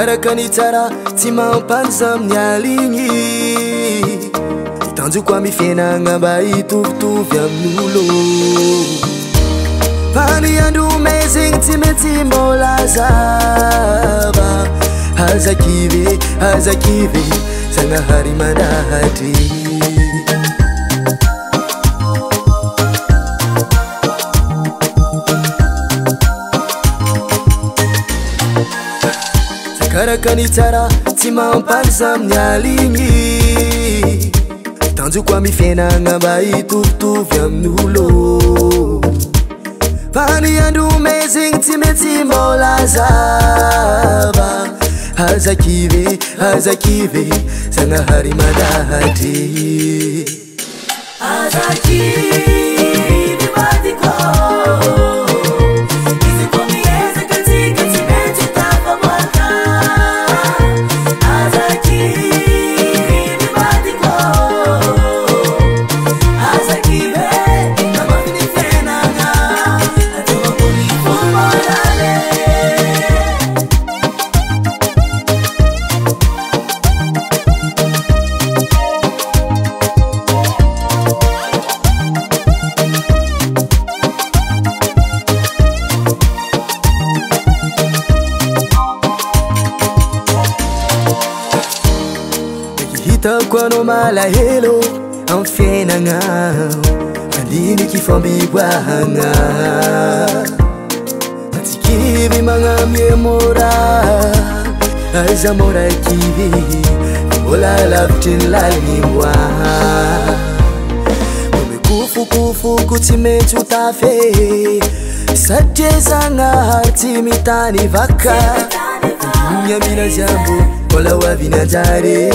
Karakanitsara tsy mampanza amin'ny aligny itanjoko amy fiainagna mba hitovitovy amin'olo fa ny andro mezigny tsy maintsy mbola zava azakive Zagnahary mandahatry Karakanitsara tsy mampanza amin'ny aligny itanjoko amy fiainagna mba hitovitovy amin'olo fa ny andro mezigny tsy maintsy mbola zava azakive Zagnahary mandahatry azakive badiko hitako anao malahelo amy fiainagna andiniky fambiboahagna atsikivy magnamie mora aiza mora kivy mbola lavitry ny laligny moa ome kofokofoko tsy maintsy ho tafe satria Zagnahary tsy mitany vaka miamina zambo mbola hoavinanjare